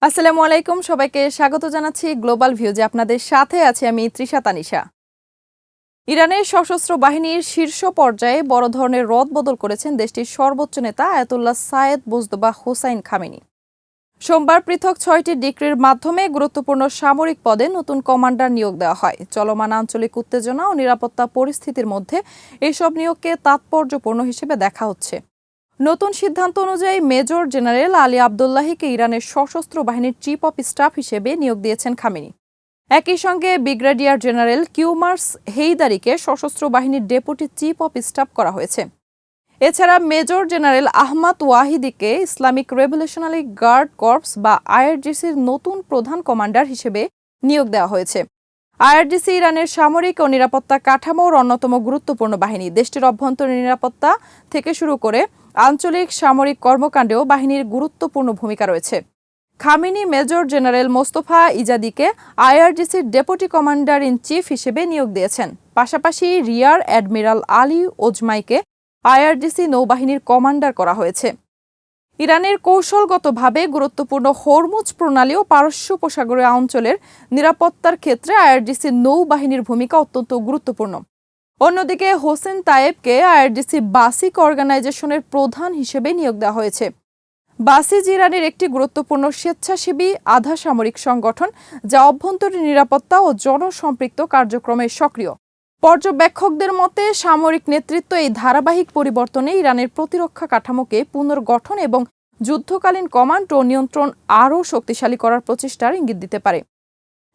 আসসালামু আলাইকুম, সবাইকে স্বাগত জানাচ্ছি গ্লোবাল ভিউজে। আপনাদের সাথে আছি আমি তৃষা তানিশা। ইরানের সশস্ত্র বাহিনীর শীর্ষ পর্যায়ে বড় ধরনের রদবদল করেছেন দেশটির সর্বোচ্চ নেতা আয়াতুল্লাহ সায়েদ মুজতবা হোসাইন খামেনি। সোমবার পৃথক 6টি ডিক্রির মাধ্যমে গুরুত্বপূর্ণ সামরিক পদে নতুন কমান্ডার নিয়োগ দেওয়া হয়। চলমান আঞ্চলিক উত্তেজনা ও নিরাপত্তা পরিস্থিতির মধ্যে এসব নিয়োগকে তাৎপর্যপূর্ণ হিসেবে দেখা হচ্ছে। নতুন সিদ্ধান্ত অনুযায়ী মেজর জেনারেল আলী আবদুল্লাহিকে ইরানের সশস্ত্র বাহিনীর চিফ অফ স্টাফ হিসেবে নিয়োগ দিয়েছেন খামেনি। একই সঙ্গে ব্রিগেডিয়ার জেনারেল কিউমার্স হেইদারিকে সশস্ত্র বাহিনীর ডেপুটি চিফ অফ স্টাফ করা হয়েছে। এছাড়া মেজর জেনারেল আহমদ ওয়াহিদিকে ইসলামিক রেভলিউশনারি গার্ড কর্পস বা আইআরজিসির নতুন প্রধান কমান্ডার হিসেবে নিয়োগ দেওয়া হয়েছে। আইআরজিসি ইরানের সামরিক ও নিরাপত্তা কাঠামোর অন্যতম গুরুত্বপূর্ণ বাহিনী। দেশটির অভ্যন্তরীণ নিরাপত্তা থেকে শুরু করে আঞ্চলিক সামরিক কর্মকাণ্ডেও বাহিনীর গুরুত্বপূর্ণ ভূমিকা রয়েছে। খামেনি মেজর জেনারেল মোস্তফা ইজাদিকে আইআরজিসির ডেপুটি কমান্ডার ইন চিফ হিসেবে নিয়োগ দিয়েছেন। পাশাপাশি রিয়ার অ্যাডমিরাল আলী ওজমাইকে আইআরজিসি নৌবাহিনীর কমান্ডার করা হয়েছে। ইরানের কৌশলগতভাবে গুরুত্বপূর্ণ হরমুজ প্রণালী ও পারস্য উপসাগরীয় অঞ্চলের নিরাপত্তার ক্ষেত্রে আইআরজিসি নৌবাহিনীর ভূমিকা অত্যন্ত গুরুত্বপূর্ণ। অন্যদিকে হোসেন তায়েবকে আইআরজিসি বাসিক অর্গানাইজেশনের প্রধান হিসেবে নিয়োগ দেওয়া হয়েছে। বাসিজ ইরানের একটি গুরুত্বপূর্ণ স্বেচ্ছাসেবী আধা সামরিক সংগঠন, যা অভ্যন্তরীণ নিরাপত্তা ও জনসম্পৃক্ত কার্যক্রমে সক্রিয়। পর্যবেক্ষকদের মতে সামরিক নেতৃত্ব এই ধারাবাহিক পরিবর্তনে ইরানের প্রতিরক্ষা কাঠামোকে পুনর্গঠন এবং যুদ্ধকালীন কমান্ড ও নিয়ন্ত্রণ আরও শক্তিশালী করার প্রচেষ্টার ইঙ্গিত দিতে পারে।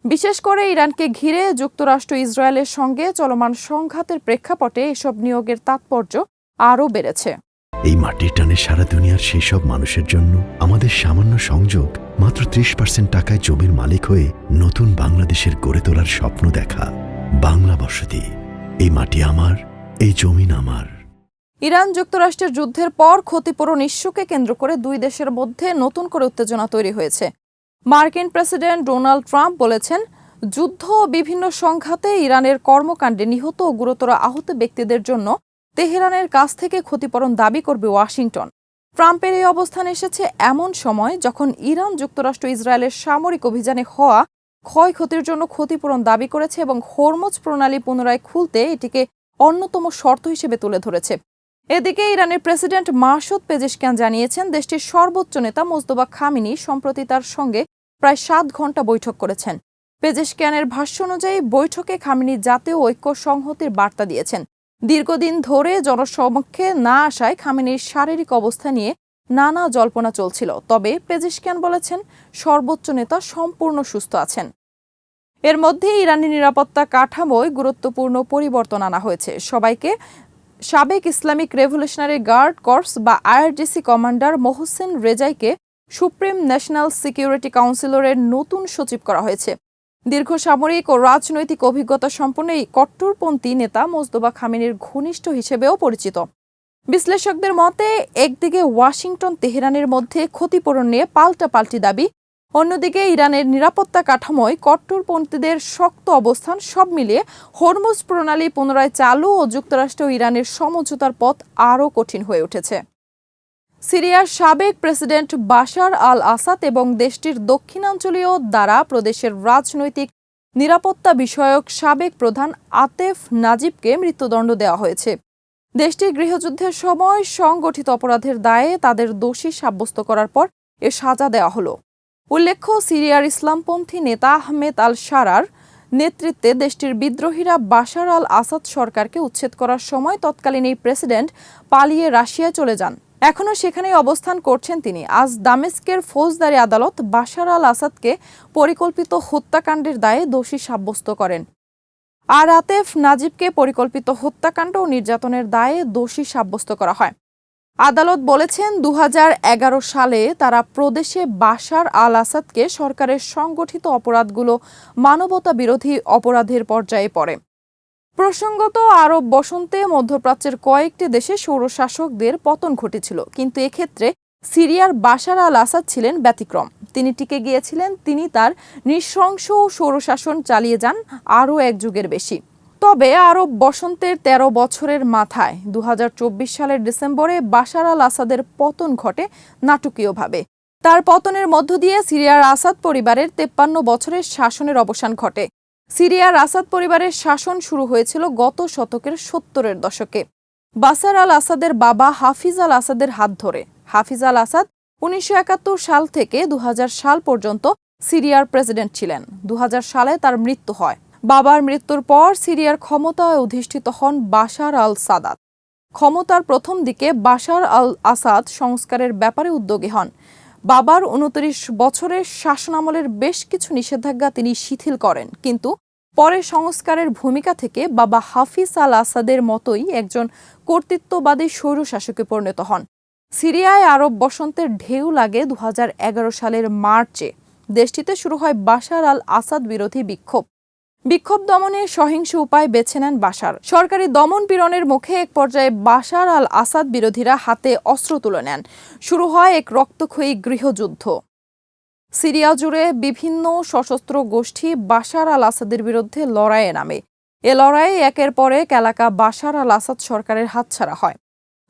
বিশেষ করে ইরানকে ঘিরে যুক্তরাষ্ট্র ইসরায়েলের সঙ্গে চলমান সংঘাতের প্রেক্ষাপটে এসব নিয়োগের তাৎপর্য আরও বেড়েছে। এই মাটির টানে সারা দুনিয়ার সেই সব মানুষের জন্য আমাদের সামান্য সংযোগ, মাত্র 30% টাকায় জমির মালিক হয়ে নতুন বাংলাদেশের গড়ে তোলার স্বপ্ন দেখা। বাংলা বসতি, এই মাটি আমার, এই জমিন আমার। ইরান যুক্তরাষ্ট্রের যুদ্ধের পর ক্ষতিপূরণ ইস্যুকে কেন্দ্র করে দুই দেশের মধ্যে নতুন করে উত্তেজনা তৈরি হয়েছে। মার্কিন প্রেসিডেন্ট ডোনাল্ড ট্রাম্প বলেছেন, যুদ্ধ ও বিভিন্ন সংঘাতে ইরানের কর্মকাণ্ডে নিহত ও গুরুতর আহত ব্যক্তিদের জন্য তেহরানের কাছ থেকে ক্ষতিপূরণ দাবি করবে ওয়াশিংটন। ট্রাম্পের এই অবস্থান এসেছে এমন সময় যখন ইরান যুক্তরাষ্ট্র ইসরায়েলের সামরিক অভিযানে হওয়া ক্ষয়ক্ষতির জন্য ক্ষতিপূরণ দাবি করেছে এবং হরমুজ প্রণালী পুনরায় খুলতে এটিকে অন্যতম শর্ত হিসেবে তুলে ধরেছে। এদিকে ইরানের প্রেসিডেন্ট মাসুদ পেজেশকিয়ান জানিয়েছেন, দেশটির সর্বোচ্চ নেতা মোজতবা খামেনি সম্প্রতি তার সঙ্গে প্রায় 7 ঘণ্টা বৈঠক করেছেন। পেজেশকিয়ানের ভাষ্য অনুযায়ী বৈঠকে খামেনি জাতীয় ঐক্য সংহতির বার্তা দিয়েছেন। দীর্ঘদিন ধরে জনসমক্ষে না আসায় খামেনির শারীরিক অবস্থা নিয়ে নানা জল্পনা চলছিল। তবে পেজেশকিয়ান বলেছেন, সর্বোচ্চ নেতা সম্পূর্ণ সুস্থ আছেন। এর মধ্যে ইরানি নিরাপত্তা কাঠামোয় গুরুত্বপূর্ণ পরিবর্তন আনা হয়েছে। সবাইকে সাবেক ইসলামিক রেভলিউশনারি গার্ড কর্পস বা আইআরজিসি কমান্ডার মোহসেন রেজাইকে সুপ্রিম ন্যাশনাল সিকিউরিটি কাউন্সিলরের নতুন সচিব করা হয়েছে। দীর্ঘ সামরিক ও রাজনৈতিক অভিজ্ঞতা সম্পন্ন এই কট্টরপন্থী নেতা মোজতবা খামেনির ঘনিষ্ঠ হিসেবেও পরিচিত। বিশ্লেষকদের মতে, একদিকে ওয়াশিংটন তেহরানের মধ্যে ক্ষতিপূরণ নিয়ে পাল্টাপাল্টি দাবি, অন্যদিকে ইরানের নিরাপত্তা কাঠামোয় কট্টরপন্থীদের শক্ত অবস্থান, সব মিলিয়ে হরমুজ প্রণালী পুনরায় চালু ও যুক্তরাষ্ট্র ও ইরানের সমঝোতার পথ আরও কঠিন হয়ে উঠেছে। সিরিয়ার সাবেক প্রেসিডেন্ট বাশার আল আসাদ এবং দেশটির দক্ষিণাঞ্চলীয় দ্বারা প্রদেশের রাজনৈতিক নিরাপত্তা বিষয়ক সাবেক প্রধান আতেফ নাজিবকে মৃত্যুদণ্ড দেওয়া হয়েছে। দেশটির গৃহযুদ্ধের সময় সংগঠিত অপরাধের দায়ে তাদের দোষী সাব্যস্ত করার পর এ সাজা দেওয়া হলো। উল্লেখ্য, সিরিয়ার ইসলামপন্থী নেতা আহমেদ আল শারার নেতৃত্বে দেশটির বিদ্রোহীরা বাশার আল আসাদ সরকারকে উচ্ছেদ করার সময় তৎকালীন এই প্রেসিডেন্ট পালিয়ে রাশিয়ায় চলে যান। এখনও সেখানেই অবস্থান করছেন তিনি। আজ দামেস্কের ফৌজদারি আদালত বাশার আল আসাদকে পরিকল্পিত হত্যাকাণ্ডের দায়ে দোষী সাব্যস্ত করেন। আর আতেফ নাজিবকে পরিকল্পিত হত্যাকাণ্ড ও নির্যাতনের দায়ে দোষী সাব্যস্ত করা হয়। আদালত বলেছেন, 2011 সালে তারা প্রদেশে বাশার আল আসাদকে সরকারের সংগঠিত অপরাধগুলো মানবতা বিরোধী অপরাধের পর্যায়ে পড়ে। প্রসঙ্গত, আরব বসন্তে মধ্যপ্রাচ্যের কয়েকটি দেশে স্বৈরশাসকদের পতন ঘটেছিল, কিন্তু এক্ষেত্রে সিরিয়ার বাশার আল আসাদ ছিলেন ব্যতিক্রম। তিনি টিকে গিয়েছিলেন। তিনি তার নৃশংস স্বৈরশাসন চালিয়ে যান আরও 1 যুগের বেশি। তবে আরব বসন্তের 13 বছরের মাথায় 2024 সালের ডিসেম্বরে বাশার আল আসাদের পতন ঘটে নাটকীয়ভাবে। তার পতনের মধ্য দিয়ে সিরিয়ার আসাদ পরিবারের 53 বছরের শাসনের অবসান ঘটে। সিরিয়ার আসাদ পরিবারের শাসন শুরু হয়েছিল গত শতকের 70-এর দশকে বাশার আল আসাদের বাবা হাফিজ আল আসাদের হাত ধরে। হাফিজ আল আসাদ 1971 সাল থেকে 2000 সাল পর্যন্ত সিরিয়ার প্রেসিডেন্ট ছিলেন। 2000 সালে তার মৃত্যু হয়। বাবার মৃত্যুর পর সিরিয়ার ক্ষমতায় অধিষ্ঠিত হন বাশার আল সাদাত। ক্ষমতার প্রথম দিকে বাশার আল আসাদ সংস্কারের ব্যাপারে উদ্যোগী হন। বাবার 29 বছরের শাসনামলের বেশ কিছু নিষেধাজ্ঞা তিনি শিথিল করেন, কিন্তু পরে সংস্কারের ভূমিকা থেকে বাবা হাফিজ আল আসাদের মতোই একজন কর্তৃত্ববাদী স্বৈরশাসকে পরিণত হন। সিরিয়ায় আরব বসন্তের ঢেউ লাগে 2011 সালের মার্চে। দেশটিতে শুরু হয় বাশার আল আসাদ বিরোধী বিক্ষোভ। বিক্ষোভ দমনে সহিংস উপায় বেছে নেন বাশার। সরকারি দমন পীড়নের মুখে এক পর্যায়ে বাশার আল আসাদ বিরোধীরা হাতে অস্ত্র তুলে নেন। শুরু হয় এক রক্তক্ষয়ী গৃহযুদ্ধ। সিরিয়া জুড়ে বিভিন্ন সশস্ত্র গোষ্ঠী বাশার আল আসাদের বিরুদ্ধে লড়াইয়ে নামে। এ লড়াইয়ে একের পর এক এলাকা বাশার আল আসাদ সরকারের হাতছাড়া হয়।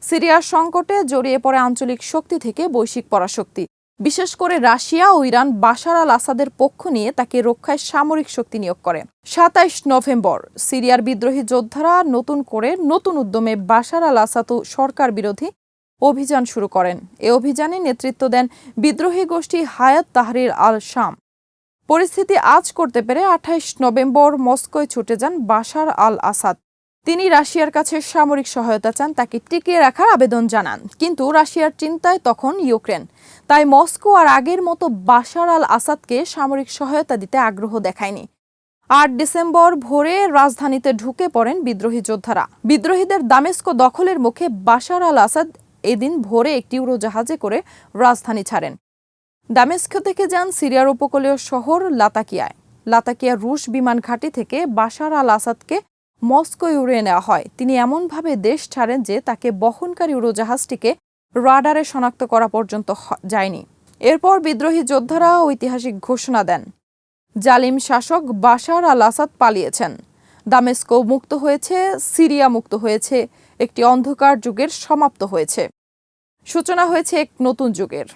সিরিয়ার সংকটে জড়িয়ে পড়ে আঞ্চলিক শক্তি থেকে বৈশ্বিক পরাশক্তি। বিশেষ করে রাশিয়া ও ইরান বাশার আল আসাদের পক্ষ নিয়ে তাকে রক্ষায় সামরিক শক্তি নিয়োগ করে। 27 নভেম্বর সিরিয়ার বিদ্রোহী যোদ্ধারা নতুন উদ্যমে বাশার আল আসাদ সরকার বিরোধী অভিযান শুরু করেন। এ অভিযানে নেতৃত্ব দেন বিদ্রোহী গোষ্ঠী হায়াত তাহরির আল শাম। পরিস্থিতি আঁচ করতে পেরে 28 নভেম্বর মস্কোয় ছুটে যান বাশার আল আসাদ। তিনি রাশিয়ার কাছে সামরিক সহায়তা চান, তাকে টিকিয়ে রাখার আবেদন জানান। কিন্তু রাশিয়ার চিন্তায় তখন ইউক্রেন। তাই মস্কো আর আগের মতো বাশার আল আসাদকে সামরিক সহায়তা দিতে আগ্রহ দেখায়নি। 8 ডিসেম্বর ভোরে রাজধানীতে ঢুকে পড়েন বিদ্রোহী যোদ্ধারা। বিদ্রোহীদের দামেস্কো দখলের মুখে বাশার আল আসাদ এদিন ভোরে একটি উড়োজাহাজে করে রাজধানী ছাড়েন। দামেস্কো থেকে যান সিরিয়ার উপকূলীয় শহর লাতাকিয়ায়। লাতাকিয়া রুশ বিমান ঘাঁটি থেকে বাশার আল আসাদকে মস্কোয় উড়িয়ে নেওয়া হয়। তিনি এমনভাবে দেশ ছাড়েন যে তাকে বহনকারী উড়োজাহাজটিকে রাডারে শনাক্ত করা পর্যন্ত যায়নি। এরপর বিদ্রোহী যোদ্ধারা ঐতিহাসিক ঘোষণা দেন, জালিম শাসক বাশার আল আসাদ পালিয়েছেন। দামেস্কো মুক্ত হয়েছে, সিরিয়া মুক্ত হয়েছে, একটি অন্ধকার যুগের সমাপ্ত হয়েছে। সূচনা হয়েছে এক নতুন যুগের।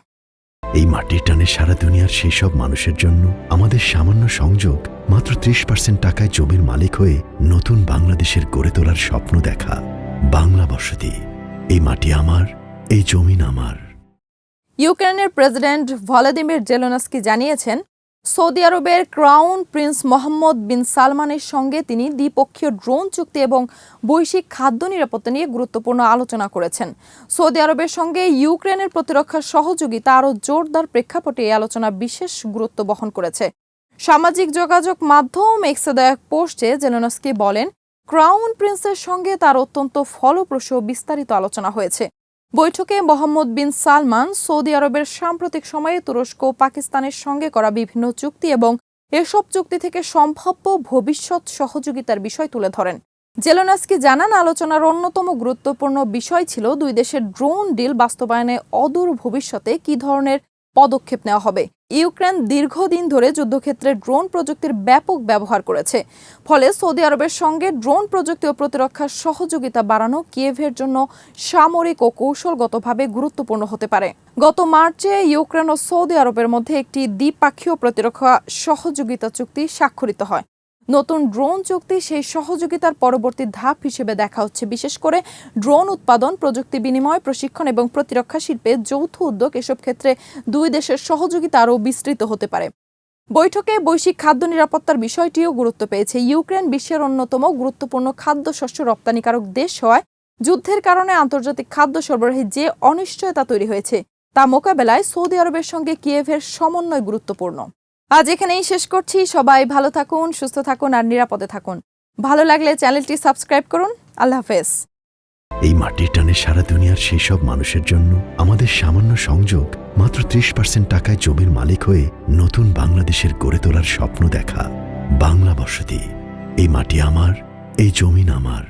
এই মাটির টানে সারা দুনিয়ার সেই সব মানুষের জন্য আমাদের সামান্য সংযোগ মাত্র 30% টাকায় জমির মালিক হয়ে নতুন বাংলাদেশের গড়ে তোলার স্বপ্ন দেখা। বাংলা বসতি। এই মাটি আমার, এই জমিন আমার। ইউক্রেনের প্রেসিডেন্ট ভলোদিমির জেলেনস্কি জানিয়েছেন, সৌদি আরবের ক্রাউন প্রিন্স মোহাম্মদ বিন সালমানের সঙ্গে তিনি দ্বিপক্ষীয় ড্রোন চুক্তি এবং বৈশ্বিক খাদ্য নিরাপত্তা নিয়ে গুরুত্বপূর্ণ আলোচনা করেছেন। সৌদি আরবের সঙ্গে ইউক্রেনের প্রতিরক্ষা সহযোগিতা আরও জোরদার প্রেক্ষাপটে এই আলোচনা বিশেষ গুরুত্ব বহন করেছে। সামাজিক যোগাযোগ মাধ্যম এক্সে দেয়া এক পোস্টে জেলেনস্কি বলেন, ক্রাউন প্রিন্সের সঙ্গে তার অত্যন্ত ফলপ্রসূ বিস্তারিত আলোচনা হয়েছে। বৈঠকে মোহাম্মদ বিন সালমান সৌদি আরবের সাম্প্রতিক সময়ে তুরস্ক ও পাকিস্তানের সঙ্গে করা বিভিন্ন চুক্তি এবং এসব চুক্তি থেকে সম্ভাব্য ভবিষ্যৎ সহযোগিতার বিষয় তুলে ধরেন। জেলেনস্কি জানান, আলোচনার অন্যতম গুরুত্বপূর্ণ বিষয় ছিল দুই দেশের ড্রোন ডিল বাস্তবায়নে অদূর ভবিষ্যতে কী ধরনের পদক্ষেপ নেওয়া হবে। ইউক্রেন দীর্ঘদিন ধরে যুদ্ধক্ষেত্রে ড্রোন প্রযুক্তির ব্যাপক ব্যবহার করেছে। ফলে সৌদি আরবের সঙ্গে ড্রোন প্রযুক্তি ও প্রতিরক্ষার সহযোগিতা বাড়ানো কিয়েভের জন্য সামরিক ও কৌশলগতভাবে গুরুত্বপূর্ণ হতে পারে। গত মার্চে ইউক্রেন ও সৌদি আরবের মধ্যে একটি দ্বিপাক্ষীয় প্রতিরক্ষা সহযোগিতা চুক্তি স্বাক্ষরিত হয়। নতুন ড্রোন চুক্তি সেই সহযোগিতার পরবর্তী ধাপ হিসেবে দেখা হচ্ছে। বিশেষ করে ড্রোন উৎপাদন, প্রযুক্তি বিনিময়, প্রশিক্ষণ এবং প্রতিরক্ষা শিল্পে যৌথ উদ্যোগ, এসব ক্ষেত্রে দুই দেশের সহযোগিতা আরও বিস্তৃত হতে পারে। বৈঠকে বৈশ্বিক খাদ্য নিরাপত্তার বিষয়টিও গুরুত্ব পেয়েছে। ইউক্রেন বিশ্বের অন্যতম গুরুত্বপূর্ণ খাদ্যশস্য রপ্তানিকারক দেশ হওয়ায় যুদ্ধের কারণে আন্তর্জাতিক খাদ্য সরবরাহে যে অনিশ্চয়তা তৈরি হয়েছে তা মোকাবেলায় সৌদি আরবের সঙ্গে কিয়েভের সমন্বয় গুরুত্বপূর্ণ। আজ এখানেই শেষ করছি। সবাই ভালো থাকুন, সুস্থ থাকুন আর নিরাপদে থাকুন। ভালো লাগলে চ্যানেলটি সাবস্ক্রাইব করুন। আল্লাহ হাফেজ। এই মাটির টানে সারা দুনিয়ার সেই সব মানুষের জন্য আমাদের সামান্য সংযোগ মাত্র 30% টাকায় জমির মালিক হয়ে নতুন বাংলাদেশের গড়ে তোলার স্বপ্ন দেখা। বাংলা বসতি। এই মাটি আমার, এই জমিন আমার।